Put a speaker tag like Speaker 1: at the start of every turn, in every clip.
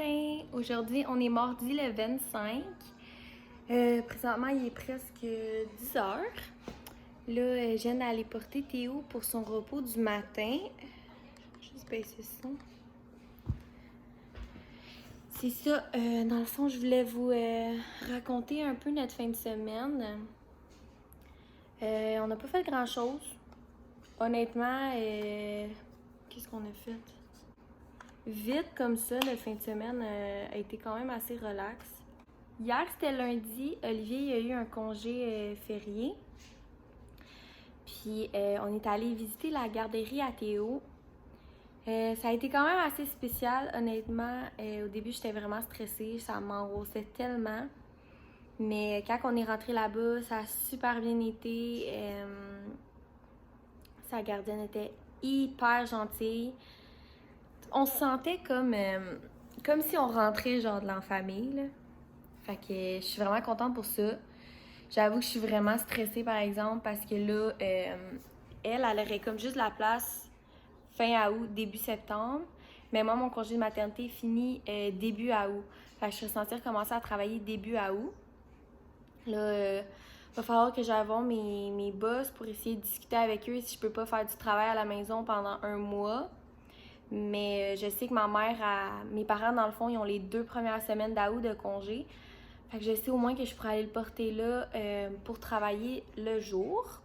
Speaker 1: matin! Aujourd'hui, on est mardi le 25. Présentement, il est presque 10 heures. Là, je viens d'aller porter Théo pour son repos du matin. Juste baisser ça. C'est ça, dans le fond, je voulais vous raconter un peu notre fin de semaine. On n'a pas fait grand-chose. Honnêtement, qu'est-ce qu'on a fait? Vite comme ça, notre fin de semaine a été quand même assez relax. Hier, c'était lundi. Olivier il a eu un congé férié. Puis, on est allé visiter la garderie à Théo. Ça a été quand même assez spécial, honnêtement. Au début, j'étais vraiment stressée. Ça m'angoissait tellement. Mais quand on est rentré là-bas, ça a super bien été. Sa gardienne était hyper gentille. On se sentait comme si on rentrait genre de l'en-famille, là. Fait que je suis vraiment contente pour ça. J'avoue que je suis vraiment stressée, par exemple, parce que là, elle aurait comme juste la place fin août, début septembre. Mais moi, mon congé de maternité finit début août. Fait que je serais censée recommencer à travailler début août. Là, va falloir que j'aille voir mes boss pour essayer de discuter avec eux si je peux pas faire du travail à la maison pendant un mois. Mais je sais que mes parents, dans le fond, ils ont les 2 premières semaines d'août de congé. Fait que je sais au moins que je pourrais aller le porter là pour travailler le jour.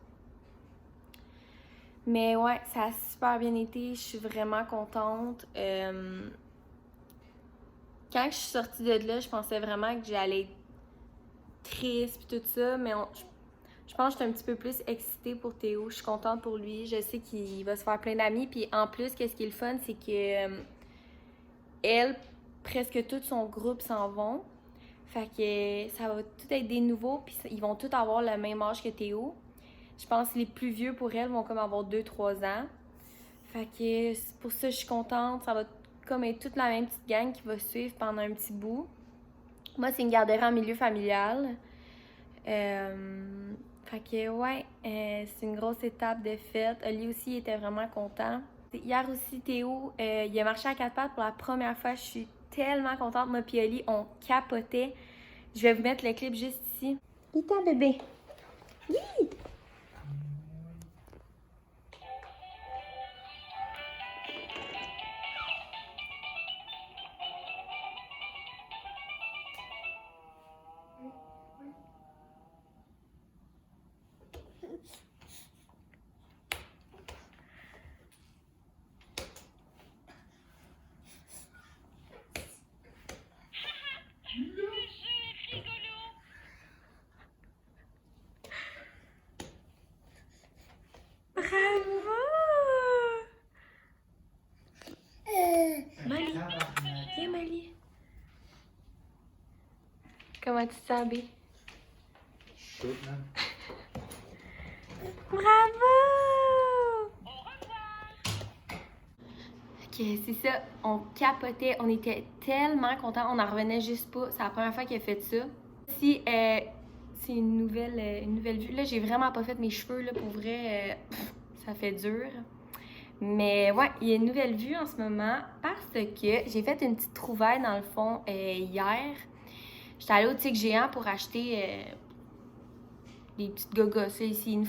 Speaker 1: Mais ouais, ça a super bien été. Je suis vraiment contente. Quand je suis sortie de là, je pensais vraiment que j'allais être triste et tout ça. Mais je pense que je suis un petit peu plus excitée pour Théo. Je suis contente pour lui. Je sais qu'il va se faire plein d'amis. Puis en plus, qu'est-ce qui est le fun, c'est que elle, presque tout son groupe s'en vont. Fait que ça va tout être des nouveaux, puis ils vont tous avoir le même âge que Théo. Je pense que les plus vieux pour elle vont comme avoir 2-3 ans. Fait que pour ça, je suis contente. Ça va comme être toute la même petite gang qui va suivre pendant un petit bout. Moi, c'est une garderie en milieu familial. Fait que ouais, c'est une grosse étape de fête. Oli aussi était vraiment content. Hier aussi, Théo, il a marché à 4 pattes pour la première fois. Je suis tellement contente. Moi et Oli, on capotait. Je vais vous mettre le clip juste ici. Vita, bébé. Oui! Bravo! Mali, viens Mali. Comment tu te sens, B?
Speaker 2: Chut, man.
Speaker 1: Bravo! Ok, c'est ça. On capotait. On était tellement contents. On n'en revenait juste pas. C'est la première fois qu'il a fait ça. Si, c'est une nouvelle vue. Là, j'ai vraiment pas fait mes cheveux, là, pour vrai. Ça fait dur. Mais ouais, il y a une nouvelle vue en ce moment parce que j'ai fait une petite trouvaille dans le fond hier. J'étais allée au Tic Géant pour acheter des petites gogos. Ici, il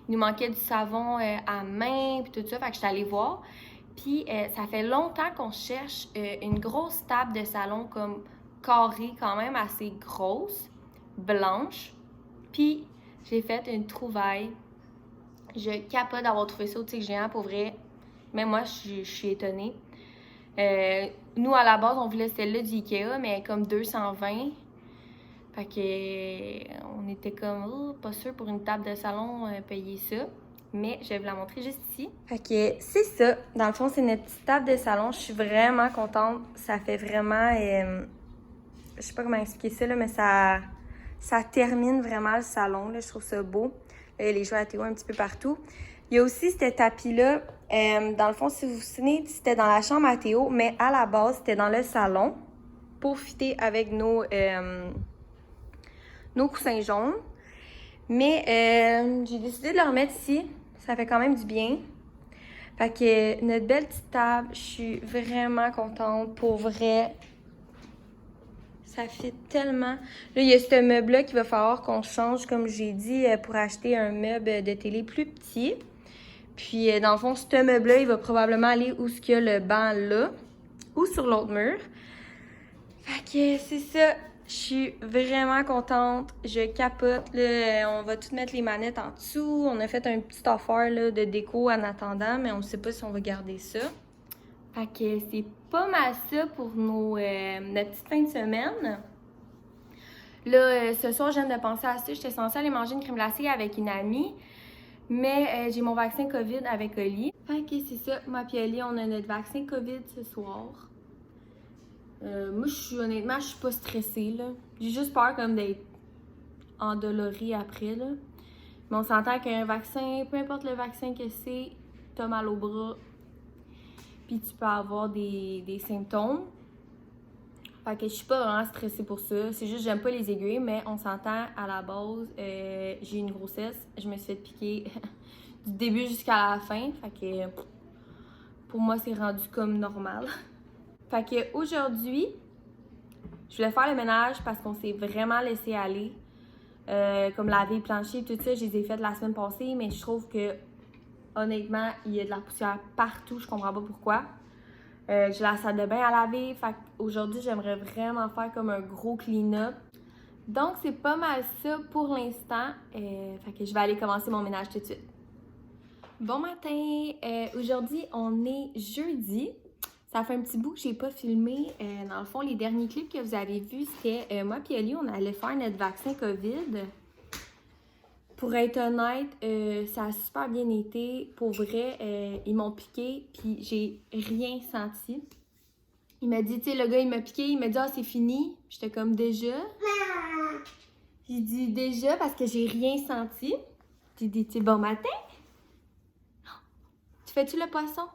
Speaker 1: nous manquait du savon à main puis tout ça. Fait que j'étais allée voir. Puis ça fait longtemps qu'on cherche une grosse table de salon comme carrée, quand même assez grosse, blanche. Puis j'ai fait une trouvaille. Je capote d'avoir trouvé ça au Tic Géant, pour vrai. Même moi, je suis étonnée. Nous, à la base, on voulait celle-là du Ikea, mais comme 220. Fait que on était comme, oh, pas sûr pour une table de salon payer ça. Mais je vais vous la montrer juste ici. Fait que c'est ça. Dans le fond, c'est notre petite table de salon. Je suis vraiment contente. Ça fait vraiment... je sais pas comment expliquer ça, là, mais ça termine vraiment le salon. Là, je trouve ça beau. Là, il y a les jouets à Théo un petit peu partout. Il y a aussi ce tapis-là. Dans le fond, si vous vous souvenez, c'était dans la chambre à Théo, mais à la base, c'était dans le salon pour fitter avec nos coussins jaunes. Mais j'ai décidé de le remettre ici. Ça fait quand même du bien. Fait que notre belle petite table, je suis vraiment contente. Pour vrai, ça fit tellement. Là, il y a ce meuble-là qu'il va falloir qu'on change, comme j'ai dit, pour acheter un meuble de télé plus petit. Puis, dans le fond, ce meuble-là, il va probablement aller où ce qu'il y a le banc là, ou sur l'autre mur. Fait que c'est ça. Je suis vraiment contente. Je capote. Là, on va tout mettre les manettes en dessous. On a fait un petit affaire là, de déco en attendant, mais on ne sait pas si on va garder ça. Fait que c'est pas mal ça pour notre petite fin de semaine. Là, ce soir, je viens de penser à ça. J'étais censée aller manger une crème glacée avec une amie, mais j'ai mon vaccin COVID avec Oli. Fait que c'est ça. Moi et Oli, on a notre vaccin COVID ce soir. Moi, honnêtement, je suis pas stressée, là. J'ai juste peur comme d'être endolorie après, là. Mais on s'entend qu'un vaccin, peu importe le vaccin que c'est, t'as mal au bras, puis tu peux avoir des symptômes. Fait que je suis pas vraiment stressée pour ça. C'est juste j'aime pas les aiguilles, mais on s'entend à la base. J'ai une grossesse. Je me suis fait piquer du début jusqu'à la fin. Fait que pour moi, c'est rendu comme normal. Fait que aujourd'hui, je voulais faire le ménage parce qu'on s'est vraiment laissé aller. Comme laver, plancher, tout ça, je les ai faites la semaine passée, mais je trouve que honnêtement, il y a de la poussière partout. Je comprends pas pourquoi. J'ai la salle de bain à laver. Fait qu'aujourd'hui, j'aimerais vraiment faire comme un gros clean-up. Donc, c'est pas mal ça pour l'instant. Fait que je vais aller commencer mon ménage tout de suite. Bon matin! Aujourd'hui, on est jeudi. Ça fait un petit bout que j'ai pas filmé. Dans le fond, les derniers clips que vous avez vus, c'était moi et Oli, on allait faire notre vaccin COVID. Pour être honnête, ça a super bien été. Pour vrai, ils m'ont piqué, puis j'ai rien senti. Il m'a dit, tu sais, le gars, il m'a piqué, il m'a dit, ah, c'est fini. J'étais comme, déjà? J'ai dit, déjà, parce que j'ai rien senti. J'ai dit, tu sais, bon matin? Tu fais-tu le poisson?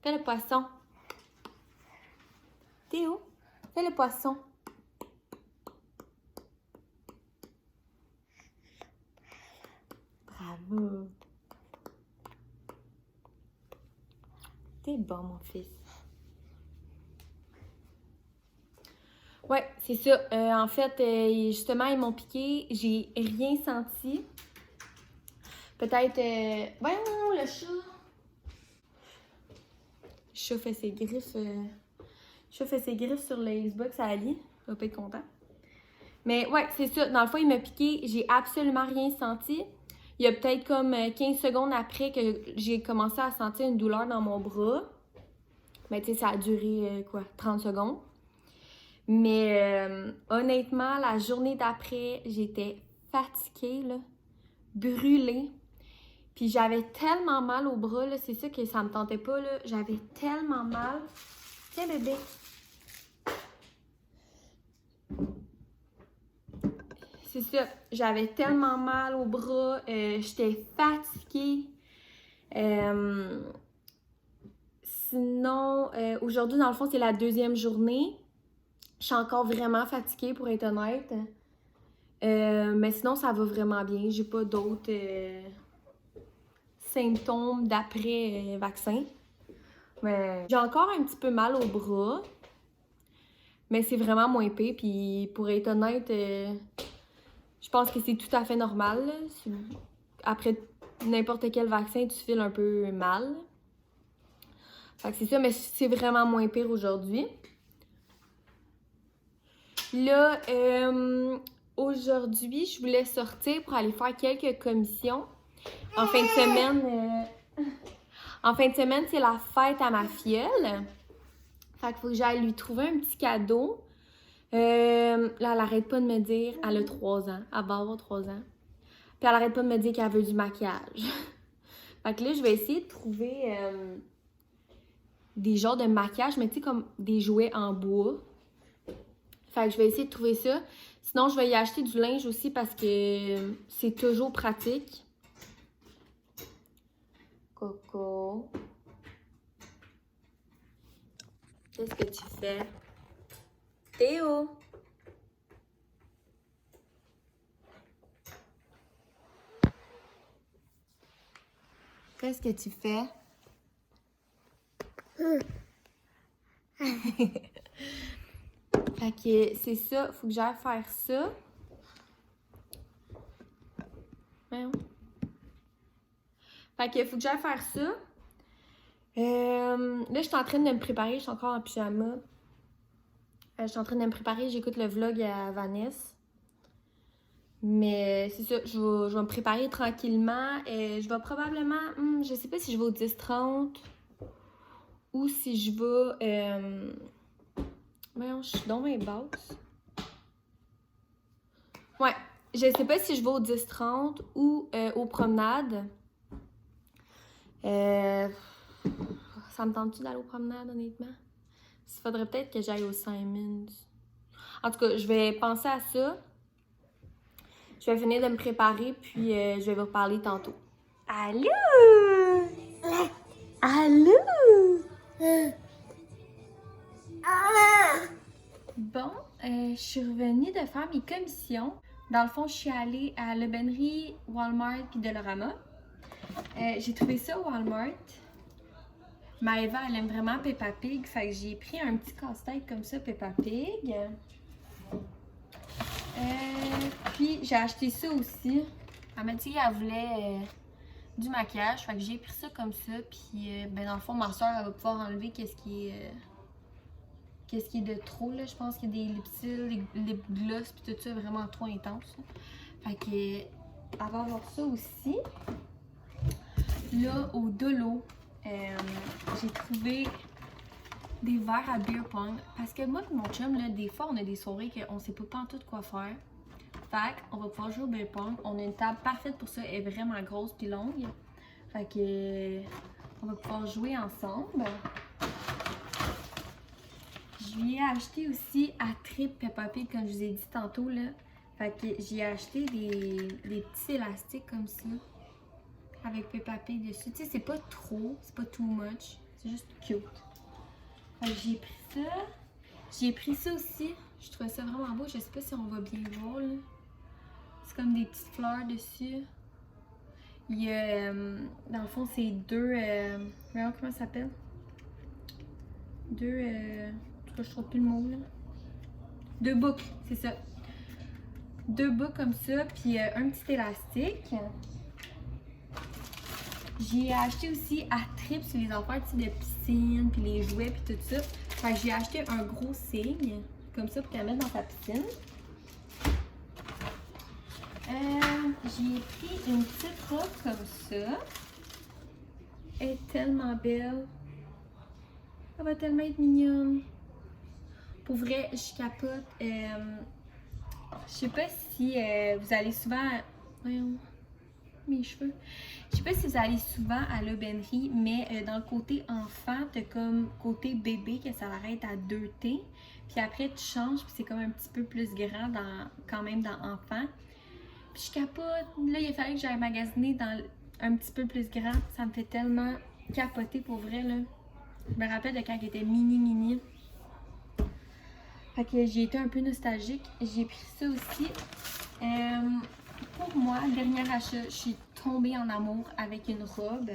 Speaker 1: Fais le poisson. Théo, fais le poisson. Bravo. T'es bon, mon fils. Ouais, c'est ça. En fait, justement, ils m'ont piqué. J'ai rien senti. Peut-être... Voyons, le chat. Le chat fait ses griffes... Le chat fait ses griffes sur le Xbox à Ali. Il va pas être content. Mais ouais, c'est ça. Dans le fond, il m'a piqué. J'ai absolument rien senti. Il y a peut-être comme 15 secondes après que j'ai commencé à sentir une douleur dans mon bras. Mais tu sais, ça a duré 30 secondes. Mais honnêtement, la journée d'après, j'étais fatiguée, là, brûlée. Puis j'avais tellement mal au bras, là, c'est ça que ça me tentait pas, là. J'avais tellement mal. Tiens, bébé. C'est ça, j'avais tellement mal au bras, j'étais fatiguée. Sinon, aujourd'hui, dans le fond, c'est la deuxième journée. Je suis encore vraiment fatiguée, pour être honnête. Mais sinon, ça va vraiment bien. J'ai pas d'autres symptômes d'après vaccin. Mais j'ai encore un petit peu mal au bras. Mais c'est vraiment moins pire. Puis pour être honnête, je pense que c'est tout à fait normal. Là. Après n'importe quel vaccin, tu files un peu mal. Fait que c'est ça, mais c'est vraiment moins pire aujourd'hui. Là, aujourd'hui, je voulais sortir pour aller faire quelques commissions. En fin de semaine, c'est la fête à ma filleule. Fait qu'il faut que j'aille lui trouver un petit cadeau. Là, elle arrête pas de me dire, elle a 3 ans. Elle va avoir 3 ans. Puis elle arrête pas de me dire qu'elle veut du maquillage. Fait que là, je vais essayer de trouver des genres de maquillage, mais tu sais, comme des jouets en bois. Fait que je vais essayer de trouver ça. Sinon, je vais y acheter du linge aussi parce que c'est toujours pratique. Coco. Qu'est-ce que tu fais? Théo! Qu'est-ce que tu fais? Fait que c'est ça, faut que j'aille faire ça. Voyons. Fait que faut que j'aille faire ça. Là, je suis en train de me préparer, je suis encore en pyjama. Je suis en train de me préparer, j'écoute le vlog à Vanessa. Mais c'est ça, je vais me préparer tranquillement. Je vais probablement, je sais pas si je vais au 10-30 ou si je vais... Voyons, je suis dans mes bases. Ouais, je sais pas si je vais au 10-30 ou aux promenades. Ça me tente-tu d'aller aux promenades, honnêtement? Il faudrait peut-être que j'aille au Simons. En tout cas, je vais penser à ça. Je vais finir de me préparer, puis je vais vous reparler tantôt. Allô? Allô? Bon, je suis revenue de faire mes commissions. Dans le fond, je suis allée à l'aubainerie, Walmart puis Dollarama. J'ai trouvé ça au Walmart. Maëva, elle aime vraiment Peppa Pig, fait que j'ai pris un petit casse-tête comme ça, Peppa Pig. Puis j'ai acheté ça aussi. Elle m'a dit qu'elle voulait du maquillage, fait que j'ai pris ça comme ça. Puis ben dans le fond, ma soeur, elle va pouvoir enlever qu'est-ce qui est de trop là. Je pense qu'il y a des lipsils, des lip gloss, puis tout ça vraiment trop intense. Là. Fait que elle va avoir ça aussi. Là, au Dolo, j'ai trouvé des verres à beer pong. Parce que moi et mon chum, là, des fois, on a des soirées qu'on sait pas pantoute quoi faire. Fait qu'on va pouvoir jouer au beer pong. On a une table parfaite pour ça. Elle est vraiment grosse puis longue. Fait que on va pouvoir jouer ensemble. Je lui ai acheté aussi à Trip Peppa Pig, comme je vous ai dit tantôt, là. Fait que j'ai acheté des petits élastiques comme ça. Avec Peppa Pig dessus. Tu sais, c'est pas trop, c'est pas too much. C'est juste cute. Fait que j'ai pris ça. J'ai pris ça aussi. Je trouvais ça vraiment beau. Je sais pas si on va bien voir, là. C'est comme des petites fleurs dessus. Il y a, dans le fond, c'est deux... comment ça s'appelle? Deux... en tout cas, je trouve plus le mot, là. Deux boucles, c'est ça. Deux boucles comme ça, puis un petit élastique. J'ai acheté aussi à Trip sur les affaires de piscine, puis les jouets, puis tout ça. Fait que j'ai acheté un gros signe, comme ça, pour qu'elle mette dans sa piscine. J'ai pris une petite robe comme ça. Elle est tellement belle. Elle va tellement être mignonne. Pour vrai, je capote. Je sais pas si vous allez souvent... Voyons, mes cheveux. Je sais pas si vous allez souvent à l'aubainerie, mais dans le côté enfant, t'as comme côté bébé que ça arrête à 2T. Puis après, tu changes, puis c'est comme un petit peu plus grand quand même dans enfant. Puis je capote. Là, il a fallu que j'aille magasiner dans un petit peu plus grand. Ça me fait tellement capoter pour vrai, là. Je me rappelle de quand il était mini. Fait que j'ai été un peu nostalgique. J'ai pris ça aussi. Pour moi, dernier achat, je suis tombée en amour avec une robe.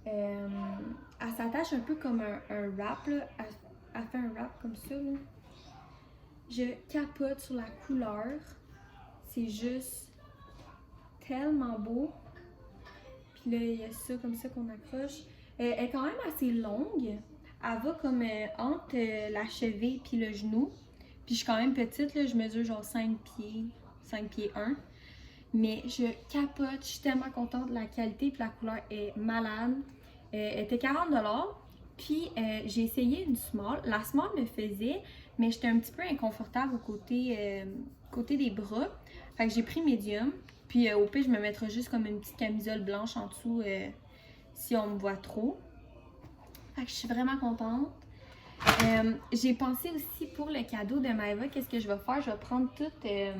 Speaker 1: Elle s'attache un peu comme un wrap, là. Elle fait un wrap comme ça, là. Je capote sur la couleur. C'est juste tellement beau. Puis là, il y a ça comme ça qu'on accroche. Elle est quand même assez longue. Elle va comme entre la cheville puis le genou. Puis je suis quand même petite, là. Je mesure genre 5 pieds 1. Mais je capote. Je suis tellement contente de la qualité. Puis la couleur est malade. Elle était 40$. Puis j'ai essayé une small. La small me faisait, mais j'étais un petit peu inconfortable au côté des bras. Fait que j'ai pris medium. Puis au pire, je me mettrai juste comme une petite camisole blanche en dessous si on me voit trop. Fait que je suis vraiment contente. J'ai pensé aussi pour le cadeau de Maëva, qu'est-ce que je vais faire? Je vais prendre toutes des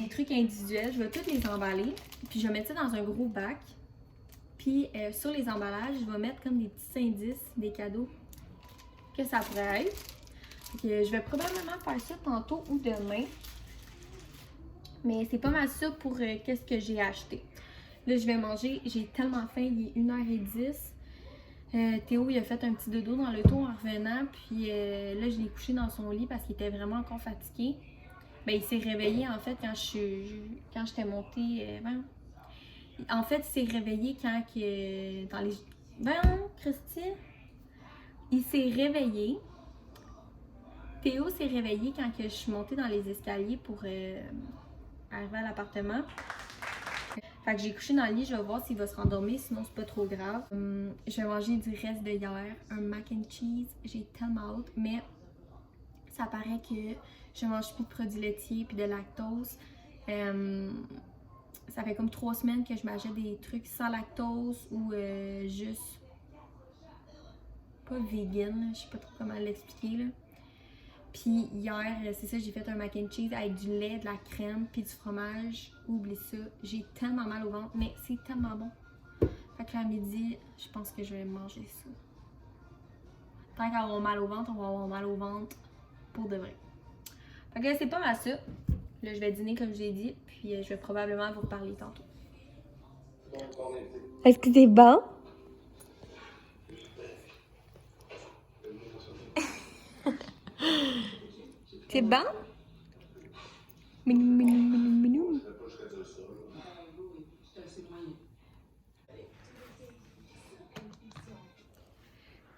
Speaker 1: trucs individuels. Je vais tous les emballer. Puis je vais mettre ça dans un gros bac. Puis sur les emballages, je vais mettre comme des petits indices, des cadeaux que ça pourrait être. Donc, je vais probablement faire ça tantôt ou demain. Mais c'est pas mal ça pour qu'est-ce que j'ai acheté. Là, je vais manger. J'ai tellement faim. Il est 1h10. Théo, il a fait un petit dodo dans l'auto en revenant. Puis là, je l'ai couché dans son lit parce qu'il était vraiment encore fatigué. Ben, il s'est réveillé en fait quand j'étais montée. En fait, il s'est réveillé quand dans les. Ben, Christy, il s'est réveillé. Théo s'est réveillé quand je suis montée dans les escaliers pour arriver à l'appartement. Fait que j'ai couché dans le lit, je vais voir s'il va se rendormir, sinon c'est pas trop grave. Je vais manger du reste de hier, un mac and cheese. J'ai tellement hâte, mais ça paraît que je mange plus de produits laitiers puis de lactose. Ça fait comme 3 semaines que je m'achète des trucs sans lactose ou juste pas vegan, je sais pas trop comment l'expliquer là. Puis hier, c'est ça, j'ai fait un mac and cheese avec du lait, de la crème, puis du fromage. Oublie ça, j'ai tellement mal au ventre, mais c'est tellement bon. Fait que là, à midi, je pense que je vais manger ça. Tant qu'à avoir mal au ventre, on va avoir mal au ventre pour de vrai. Fait que là, c'est pas mal ça. Là, je vais dîner comme j'ai dit, puis je vais probablement vous reparler tantôt. Est-ce que c'est bon? C'est bon? Minou, minou, minou, minou.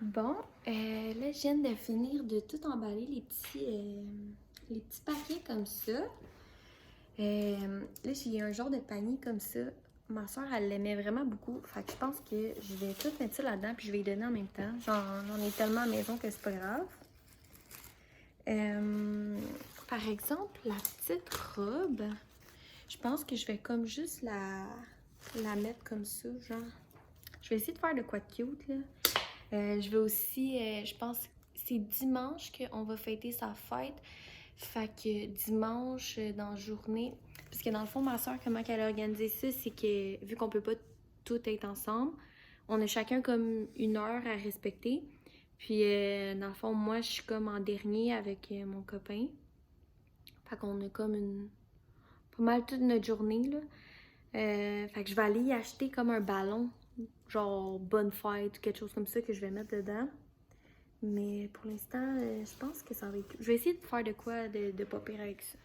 Speaker 1: Bon, là, je viens de finir de tout emballer les petits paquets comme ça. Là, j'ai un genre de panier comme ça. Ma soeur, elle l'aimait vraiment beaucoup. Fait que je pense que je vais tout mettre ça là-dedans puis je vais lui donner en même temps. J'en ai tellement à la maison que c'est pas grave. Par exemple, la petite robe, je pense que je vais comme juste la mettre comme ça, genre. Je vais essayer de faire de quoi de cute, là. Je vais aussi, je pense que c'est dimanche qu'on va fêter sa fête. Fait que dimanche, dans la journée, parce que dans le fond, ma soeur, comment elle a organisé ça, c'est que vu qu'on peut pas tout être ensemble, on a chacun comme 1 heure à respecter. Puis dans le fond, moi, je suis comme en dernier avec mon copain. Fait qu'on a comme pas mal toute notre journée, là. Fait que je vais aller y acheter comme un ballon, genre bonne fête ou quelque chose comme ça que je vais mettre dedans. Mais pour l'instant, je pense que ça va être... Je vais essayer de faire de quoi de pas pire avec ça.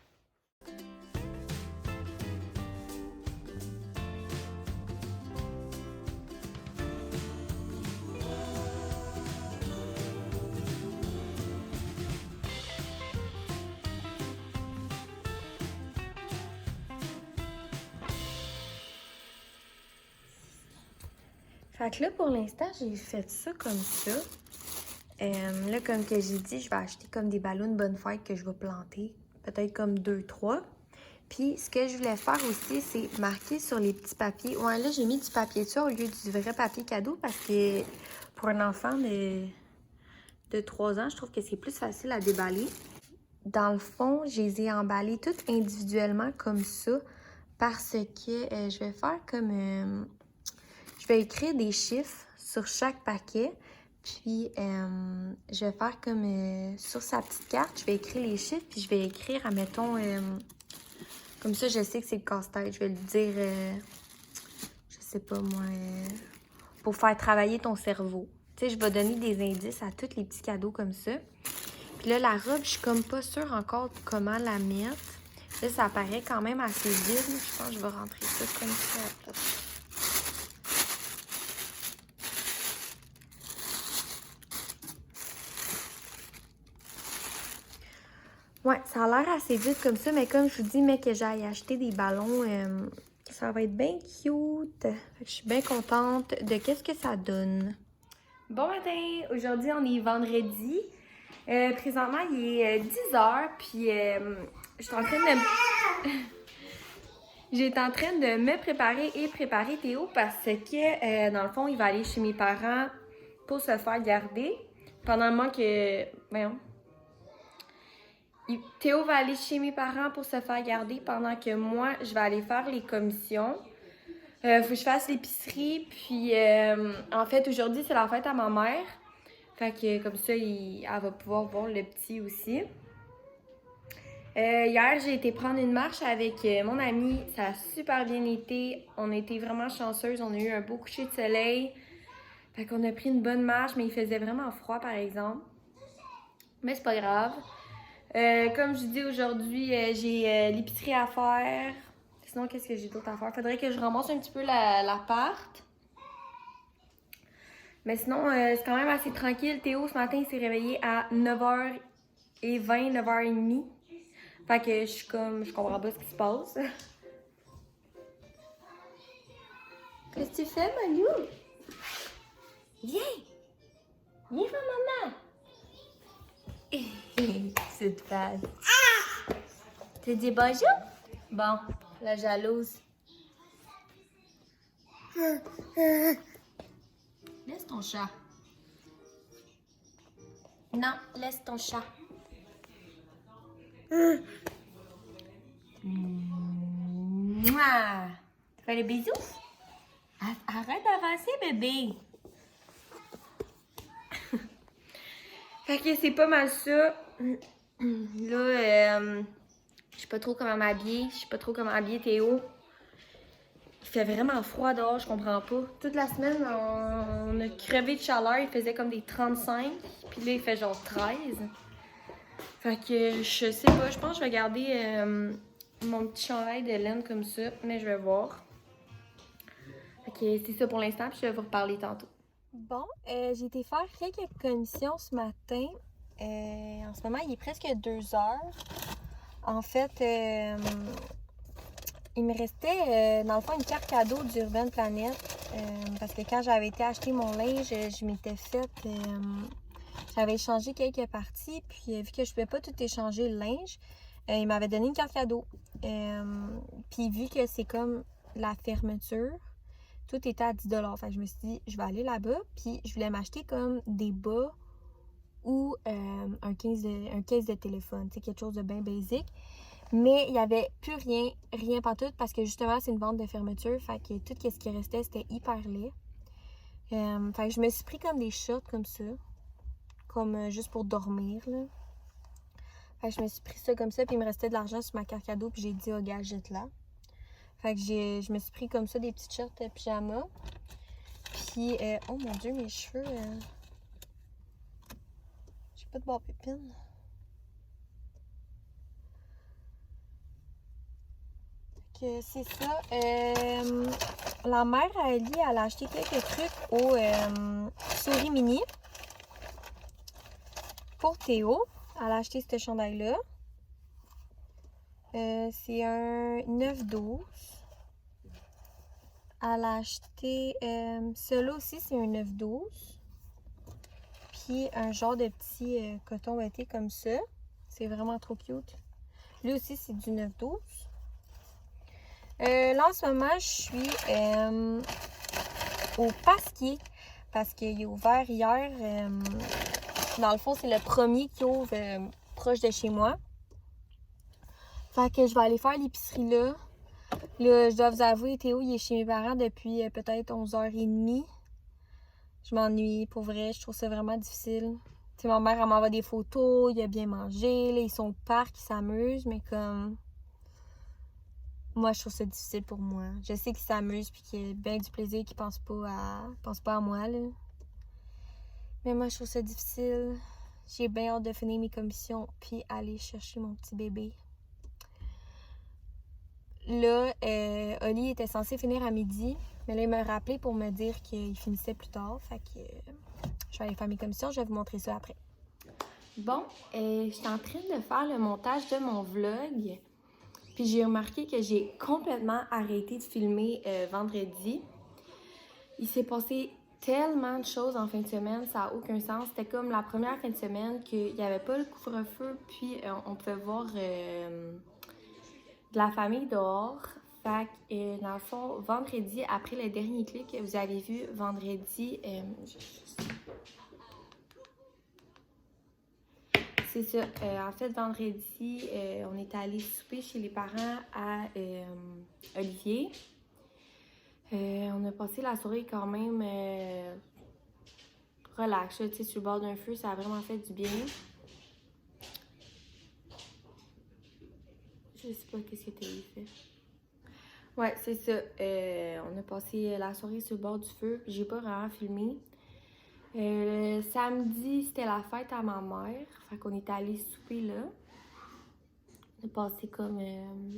Speaker 1: Fait que là, pour l'instant, j'ai fait ça comme ça. Là, comme que j'ai dit, je vais acheter comme des ballons bonne fête que je vais planter. Peut-être comme 2-3. Puis, ce que je voulais faire aussi, c'est marquer sur les petits papiers. Ouais, là, j'ai mis du papier dessus au lieu du vrai papier cadeau parce que pour un enfant de 3 ans, je trouve que c'est plus facile à déballer. Dans le fond, je les ai emballés toutes individuellement comme ça parce que je vais faire comme... je vais écrire des chiffres sur chaque paquet. Puis, je vais faire comme sur sa petite carte, je vais écrire les chiffres, puis je vais écrire, admettons, comme ça, je sais que c'est le casse-tête. Je vais lui dire, je sais pas moi, pour faire travailler ton cerveau. Tu sais, je vais donner des indices à tous les petits cadeaux comme ça. Puis là, la robe, je suis comme pas sûre encore comment la mettre. Là, ça paraît quand même assez vide. Je pense que je vais rentrer ça comme ça. Ouais, ça a l'air assez vite comme ça, mais comme je vous dis, mais que j'aille acheter des ballons, ça va être bien cute. Je suis bien contente de qu'est-ce que ça donne. Bon matin! Aujourd'hui, on est vendredi. Présentement, il est 10h, puis je suis en train de... J'étais en train de me préparer et préparer Théo parce que, dans le fond, il va aller chez mes parents pour se faire garder. Pendant le moment que... Voyons. Théo va aller chez mes parents pour se faire garder pendant que moi, je vais aller faire les commissions. Faut que je fasse l'épicerie. Puis, en fait, aujourd'hui, c'est la fête à ma mère. Fait que comme ça, elle va pouvoir voir le petit aussi. Hier, j'ai été prendre une marche avec mon ami. Ça a super bien été. On a été vraiment chanceuses. On a eu un beau coucher de soleil. Fait qu'on a pris une bonne marche, mais il faisait vraiment froid, par exemple. Mais c'est pas grave. Comme je dis aujourd'hui, j'ai l'épicerie à faire. Sinon, qu'est-ce que j'ai d'autre à faire? Faudrait que je ramasse un petit peu l'appart. Mais sinon, c'est quand même assez tranquille. Théo, ce matin, il s'est réveillé à 9h20, 9h30. Fait que je suis comme, je comprends pas ce qui se passe. Qu'est-ce que tu fais, Manu? Viens! Viens voir maman! Petite face. Tu dis bonjour? Bon, la jalouse. Laisse ton chat. Non, laisse ton chat. Mouah! Tu fais le bisou? Arrête d'avancer, bébé. Fait que c'est pas mal ça. Là, je sais pas trop comment m'habiller. Je sais pas trop comment habiller Théo. Il fait vraiment froid dehors, je comprends pas. Toute la semaine, on a crevé de chaleur. Il faisait comme des 35. Puis là, il fait genre 13. Fait que je sais pas. Je pense que je vais garder mon petit chandail de laine comme ça. Mais je vais voir. Fait que c'est ça pour l'instant. Puis je vais vous reparler tantôt. Bon, j'ai été faire quelques commissions ce matin. En ce moment, il est presque 2 heures. En fait, il me restait, dans le fond, une carte cadeau d'Urban Planet. Parce que quand j'avais été acheter mon linge, je m'étais fait... j'avais échangé quelques parties. Puis, vu que je ne pouvais pas tout échanger le linge, il m'avait donné une carte cadeau. Puis, vu que c'est comme la fermeture, tout était à 10 $. Fait que je me suis dit, je vais aller là-bas. Puis, je voulais m'acheter comme des bas ou un case de téléphone. Tu sais, quelque chose de bien basique. Mais il n'y avait plus rien pantoute parce que justement, c'est une vente de fermeture. Fait que tout ce qui restait, c'était hyper laid. Fait que je me suis pris comme des shorts comme ça. Comme juste pour dormir, là. Fait que je me suis pris ça comme ça. Puis il me restait de l'argent sur ma carte cadeau. Puis j'ai dit, oh, gars, jette-la. Fait que je me suis pris comme ça des petites shorts pyjama. Puis, oh mon Dieu, mes cheveux. J'ai pas de barbe épine. C'est ça. La mère à Ellie, elle a acheté quelques trucs au Souris Mini. Pour Théo, elle a acheté ce chandail-là. C'est un 9-12. Elle a acheté celui-là aussi, c'est un 9-12. Puis un genre de petit coton ouaté comme ça. C'est vraiment trop cute. Lui aussi, c'est du 9-12. Là, en ce moment, je suis au Pasquier parce qu'il est ouvert hier. Dans le fond, c'est le premier qui ouvre proche de chez moi. Fait que je vais aller faire l'épicerie là. Là, je dois vous avouer, Théo, il est chez mes parents depuis peut-être 11h30. Je m'ennuie, pour vrai. Je trouve ça vraiment difficile. Tu sais, ma mère, elle m'envoie des photos. Il a bien mangé. Là, ils sont au parc, ils s'amusent, mais comme... Moi, je trouve ça difficile pour moi. Je sais qu'il s'amuse puis qu'il a bien du plaisir, qu'il pense pas à moi, là. Mais moi, je trouve ça difficile. J'ai bien hâte de finir mes commissions puis aller chercher mon petit bébé. Là, Oli était censé finir à midi, mais là, il m'a rappelé pour me dire qu'il finissait plus tard. Fait que je vais aller faire mes commissions. Je vais vous montrer ça après. Bon, je suis en train de faire le montage de mon vlog. Puis j'ai remarqué que j'ai complètement arrêté de filmer vendredi. Il s'est passé tellement de choses en fin de semaine, ça n'a aucun sens. C'était comme la première fin de semaine qu'il n'y avait pas le couvre-feu, puis on pouvait voir de la famille dehors. Fait que dans le fond, vendredi, après le dernier clip que vous avez vu, vendredi... C'est ça. En fait, vendredi, on est allé souper chez les parents à Olivier. On a passé la soirée quand même relax. Tu sais, sur le bord d'un feu, ça a vraiment fait du bien. Je sais pas qu'est-ce que t'as eu fait. Ouais, c'est ça. On a passé la soirée sur le bord du feu, puis j'ai pas vraiment filmé. Le samedi, c'était la fête à ma mère. Fait qu'on est allé souper là. On a passé comme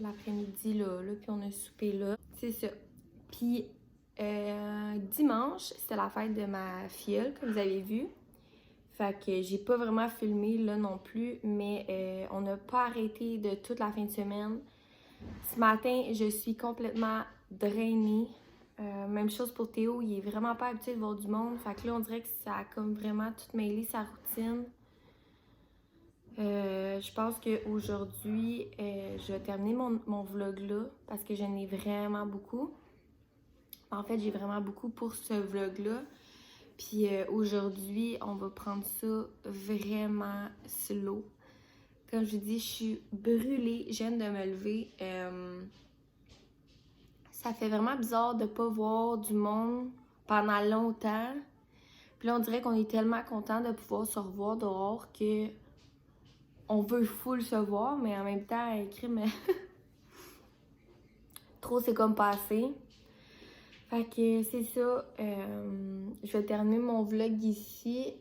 Speaker 1: l'après-midi là, puis on a soupé là. C'est ça. Puis dimanche, c'était la fête de ma filleule, comme vous avez vu. Fait que j'ai pas vraiment filmé là non plus, mais on n'a pas arrêté de toute la fin de semaine. Ce matin, je suis complètement drainée. Même chose pour Théo, il est vraiment pas habitué de voir du monde. Fait que là, on dirait que ça a comme vraiment tout mêlé sa routine. Je pense qu'aujourd'hui, je vais terminer mon vlog là parce que j'en ai vraiment beaucoup. En fait, j'ai vraiment beaucoup pour ce vlog-là. Puis aujourd'hui, on va prendre ça vraiment slow. Comme je vous dis, je suis brûlée, je viens de me lever. Ça fait vraiment bizarre de pas voir du monde pendant longtemps. Puis là, on dirait qu'on est tellement content de pouvoir se revoir dehors que on veut full se voir, mais en même temps, mais trop c'est comme passé. Fait que c'est ça. Je vais terminer mon vlog ici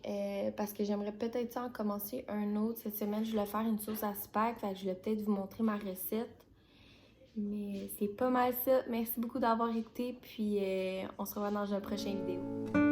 Speaker 1: parce que j'aimerais peut-être en commencer un autre. Cette semaine, je voulais faire une sauce à spag. Fait que je vais peut-être vous montrer ma recette. Mais c'est pas mal ça. Merci beaucoup d'avoir écouté. Puis on se revoit dans une prochaine vidéo.